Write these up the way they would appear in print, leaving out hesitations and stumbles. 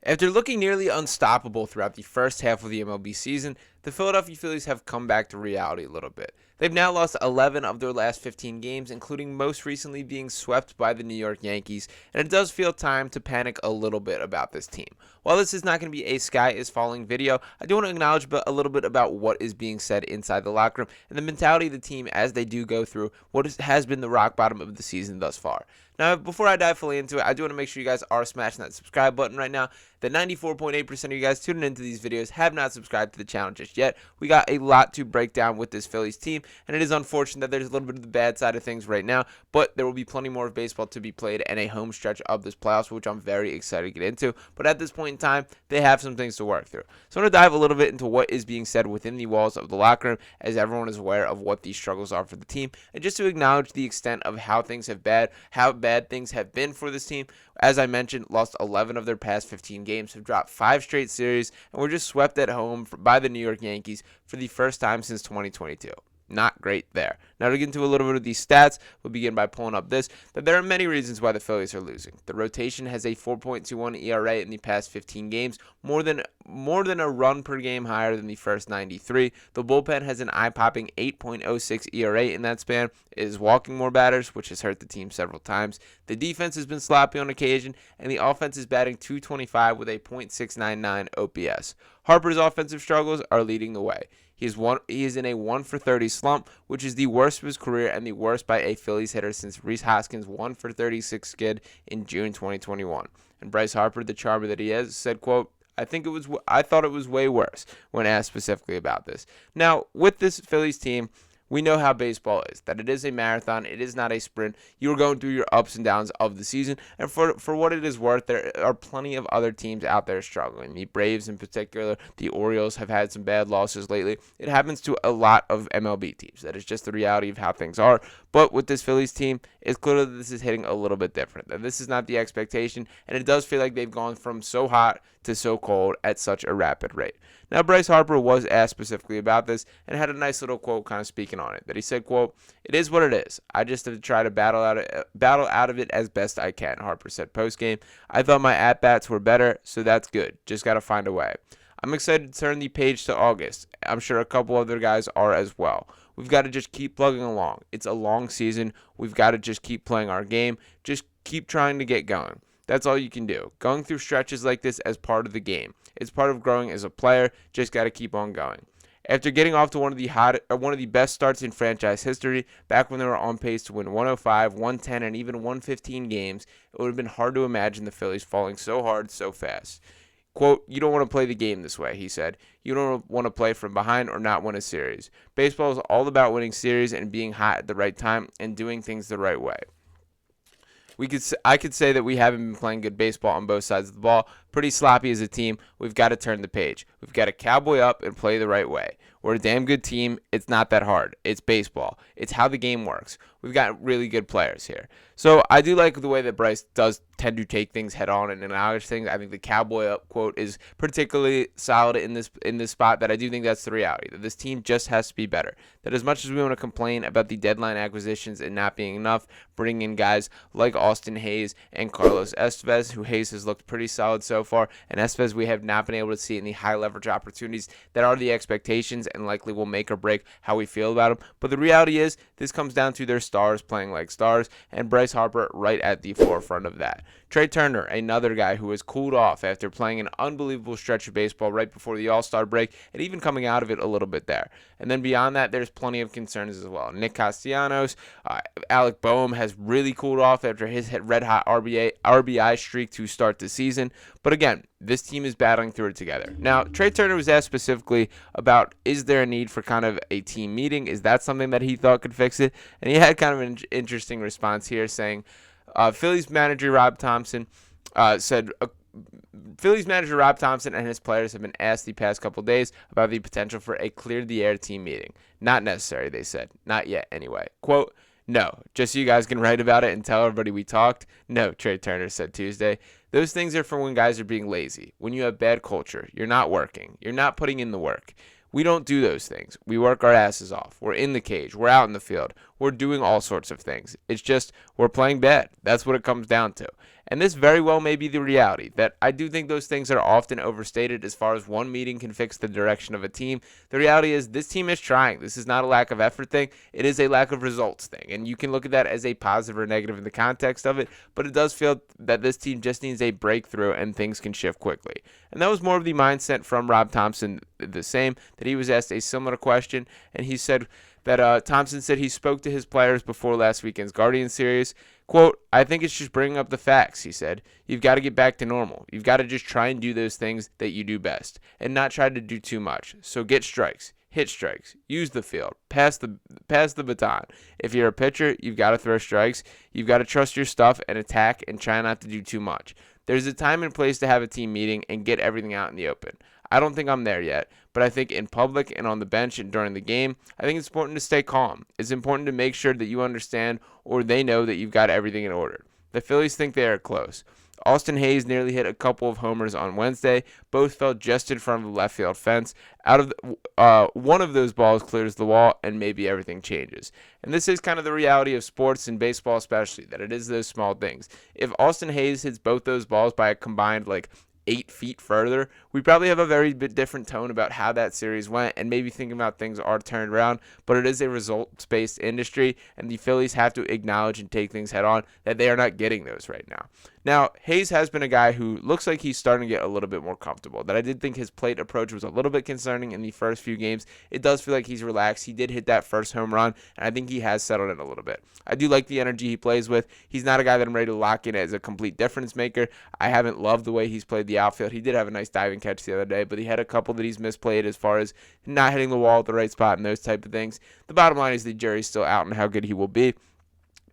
After looking nearly unstoppable throughout the first half of the MLB season, the Philadelphia Phillies have come back to reality a little bit. They've now lost 11 of their last 15 games, including most recently being swept by the New York Yankees, and it does feel time to panic a little bit about this team. While this is not going to be a sky is falling video, I do want to acknowledge a little bit about what is being said inside the locker room and the mentality of the team as they do go through what has been the rock bottom of the season thus far. Now, before I dive fully into it, I do want to make sure you guys are smashing that subscribe button right now. The 94.8% of you guys tuning into these videos have not subscribed to the channel just yet. We got a lot to break down with this Phillies team, and it is unfortunate that there's a little bit of the bad side of things right now, but there will be plenty more of baseball to be played and a home stretch of this playoffs, which I'm very excited to get into. But at this point in time, they have some things to work through. So I'm going to dive a little bit into what is being said within the walls of the locker room, as everyone is aware of what these struggles are for the team, and just to acknowledge the extent of how bad things have been for this team. As I mentioned, lost 11 of their past 15 games, have dropped 5 straight series, and were just swept at home by the New York Yankees for the first time since 2022. Not great there. Now to get into a little bit of these stats, we'll begin by pulling up that there are many reasons why the Phillies are losing. The rotation has a 4.21 ERA in the past 15 games, more than a run per game higher than the first 93. The bullpen has an eye-popping 8.06 ERA in that span. It is walking more batters, which has hurt the team several times. The defense has been sloppy on occasion, and the offense is batting .225 with a .699 OPS. Harper's offensive struggles are leading the way. He is in a 1-for-30 slump, which is the worst of his career and the worst by a Phillies hitter since Rhys Hoskins' 1-for-36 skid in June 2021. And Bryce Harper, the charmer that he is, said, quote, I thought it was way worse when asked specifically about this. Now, with this Phillies team, we know how baseball is, that it is a marathon. It is not a sprint. You are going through your ups and downs of the season. And for what it is worth, there are plenty of other teams out there struggling. The Braves in particular, the Orioles have had some bad losses lately. It happens to a lot of MLB teams. That is just the reality of how things are. But with this Phillies team, it's clear that this is hitting a little bit different. That this is not the expectation. And it does feel like they've gone from so hot to so cold at such a rapid rate. Now, Bryce Harper was asked specifically about this and had a nice little quote kind of speaking on it. That he said, quote, it is what it is. I just have to try to battle out of it as best I can, Harper said postgame. I thought my at-bats were better, so that's good. Just got to find a way. I'm excited to turn the page to August. I'm sure a couple other guys are as well. We've got to just keep plugging along. It's a long season. We've got to just keep playing our game. Just keep trying to get going. That's all you can do. Going through stretches like this as part of the game. It's part of growing as a player. Just got to keep on going. After getting off to one of the best starts in franchise history, back when they were on pace to win 105, 110, and even 115 games, it would have been hard to imagine the Phillies falling so hard so fast. Quote, you don't want to play the game this way, he said. You don't want to play from behind or not win a series. Baseball is all about winning series and being hot at the right time and doing things the right way. I could say that we haven't been playing good baseball on both sides of the ball. Pretty sloppy as a team. We've got to turn the page. We've got to cowboy up and play the right way. We're a damn good team. It's not that hard. It's baseball. It's how the game works. We've got really good players here. So I do like the way that Bryce does tend to take things head on and acknowledge things. I think the cowboy up quote is particularly solid in this spot, that I do think that's the reality, that this team just has to be better. That as much as we want to complain about the deadline acquisitions and not being enough, bringing in guys like Austin Hayes and Carlos Estevez, who Hayes has looked pretty solid so far, and Estevez we have not been able to see in the high leverage opportunities that are the expectations and likely will make or break how we feel about them. But the reality is this comes down to their stars playing like stars, and Bryce Harper right at the forefront of that. Trey Turner, another guy who has cooled off after playing an unbelievable stretch of baseball right before the All-Star break and even coming out of it a little bit there. And then beyond that, there's plenty of concerns as well. Nick Castellanos, Alec Boehm has really cooled off after his red-hot RBI streak to start the season. But again, this team is battling through it together. Now, Trey Turner was asked specifically about, is there a need for kind of a team meeting? Is that something that he thought could fix it? And he had kind of an interesting response here saying, Phillies manager Rob Thomson said, Phillies manager Rob Thomson and his players have been asked the past couple days about the potential for a clear-the-air team meeting. Not necessary, they said. Not yet, anyway. Quote, no, just so you guys can write about it and tell everybody we talked. No, Trey Turner said Tuesday. Those things are for when guys are being lazy, when you have bad culture, you're not working, you're not putting in the work. We don't do those things. We work our asses off. We're in the cage. We're out in the field. We're doing all sorts of things. It's just we're playing bad. That's what it comes down to. And this very well may be the reality, that I do think those things are often overstated as far as one meeting can fix the direction of a team. The reality is this team is trying. This is not a lack of effort thing. It is a lack of results thing. And you can look at that as a positive or negative in the context of it, but it does feel that this team just needs a breakthrough and things can shift quickly. And that was more of the mindset from Rob Thomson, the same, that he was asked a similar question, and he said that Thomson said he spoke to his players before last weekend's Guardians series. Quote, I think it's just bringing up the facts, he said. You've got to get back to normal. You've got to just try and do those things that you do best and not try to do too much. So get strikes, hit strikes, use the field, pass the baton. If you're a pitcher, you've got to throw strikes. You've got to trust your stuff and attack and try not to do too much. There's a time and place to have a team meeting and get everything out in the open. I don't think I'm there yet, but I think in public and on the bench and during the game, I think it's important to stay calm. It's important to make sure that you understand or they know that you've got everything in order. The Phillies think they are close. Austin Hayes nearly hit a couple of homers on Wednesday. Both fell just in front of the left field fence. One of those balls clears the wall, and maybe everything changes. And this is kind of the reality of sports and baseball especially, that it is those small things. If Austin Hayes hits both those balls by a combined 8 feet further, we probably have a very bit different tone about how that series went and maybe thinking about things are turned around, but it is a results-based industry, and the Phillies have to acknowledge and take things head on that they are not getting those right now. Now, Hayes has been a guy who looks like he's starting to get a little bit more comfortable. That I did think his plate approach was a little bit concerning in the first few games. It does feel like he's relaxed. He did hit that first home run, and I think he has settled in a little bit. I do like the energy he plays with. He's not a guy that I'm ready to lock in as a complete difference maker. I haven't loved the way he's played the outfield. He did have a nice diving catch the other day, but he had a couple that he's misplayed as far as not hitting the wall at the right spot and those type of things. The bottom line is the jury's still out on how good he will be.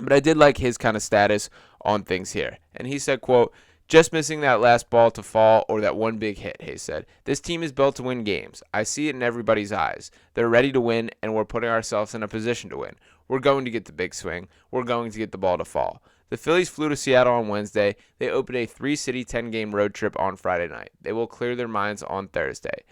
But I did like his kind of status on things here. And he said, quote, just missing that last ball to fall or that one big hit, Hayes said. This team is built to win games. I see it in everybody's eyes. They're ready to win, and we're putting ourselves in a position to win. We're going to get the big swing. We're going to get the ball to fall. The Phillies flew to Seattle on Wednesday. They opened a 3-city 10-game road trip on Friday night. They will clear their minds on Thursday.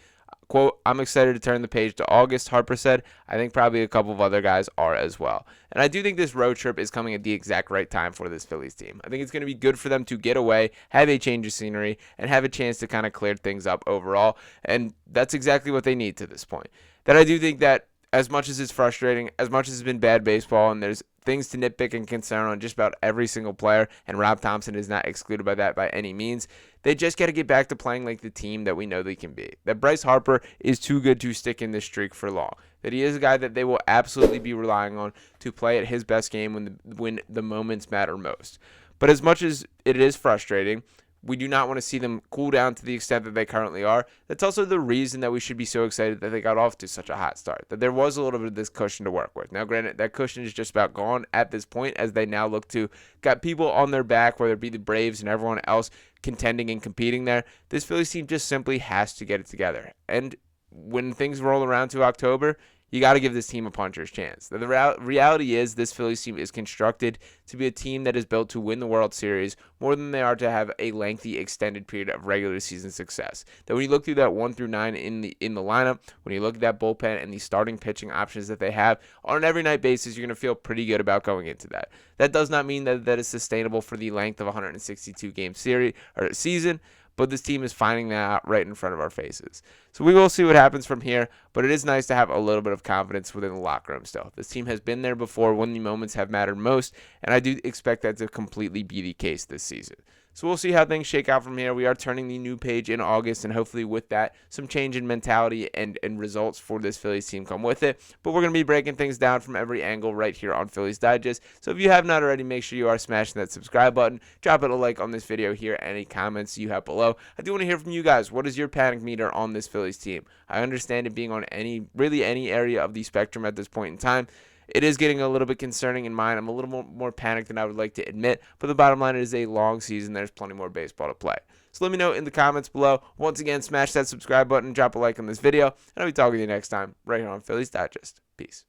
Quote, I'm excited to turn the page to August, Harper said. I think probably a couple of other guys are as well. And I do think this road trip is coming at the exact right time for this Phillies team. I think it's going to be good for them to get away, have a change of scenery, and have a chance to kind of clear things up overall. And that's exactly what they need to this point. That I do think that as much as it's frustrating, as much as it's been bad baseball, and there's things to nitpick and concern on just about every single player, and Rob Thomson is not excluded by that by any means, they just got to get back to playing like the team that we know they can be. That Bryce Harper is too good to stick in this streak for long. That he is a guy that they will absolutely be relying on to play at his best game when the moments matter most. But as much as it is frustrating, we do not want to see them cool down to the extent that they currently are. That's also the reason that we should be so excited that they got off to such a hot start, that there was a little bit of this cushion to work with. Now, granted, that cushion is just about gone at this point as they now look to got people on their back, whether it be the Braves and everyone else contending and competing there. This Phillies team just simply has to get it together. And when things roll around to October, you got to give this team a puncher's chance. The reality is this Phillies team is constructed to be a team that is built to win the World Series more than they are to have a lengthy, extended period of regular season success. That when you look through that 1 through 9 in the lineup, when you look at that bullpen and the starting pitching options that they have, on an every night basis, you're going to feel pretty good about going into that. That does not mean that is sustainable for the length of a 162 game series or season. But this team is finding that out right in front of our faces. So we will see what happens from here, but it is nice to have a little bit of confidence within the locker room still. This team has been there before when the moments have mattered most, and I do expect that to completely be the case this season. So we'll see how things shake out from here. We are turning the new page in August, and hopefully with that, some change in mentality and results for this Phillies team come with it. But we're going to be breaking things down from every angle right here on Phillies Digest. So if you have not already, make sure you are smashing that subscribe button. Drop it a like on this video here. Any comments you have below. I do want to hear from you guys. What is your panic meter on this Phillies team? I understand it being on really any area of the spectrum at this point in time. It is getting a little bit concerning in mine. I'm a little more panicked than I would like to admit, but the bottom line is a long season. There's plenty more baseball to play. So let me know in the comments below. Once again, smash that subscribe button, drop a like on this video, and I'll be talking to you next time right here on Phillies Digest. Peace.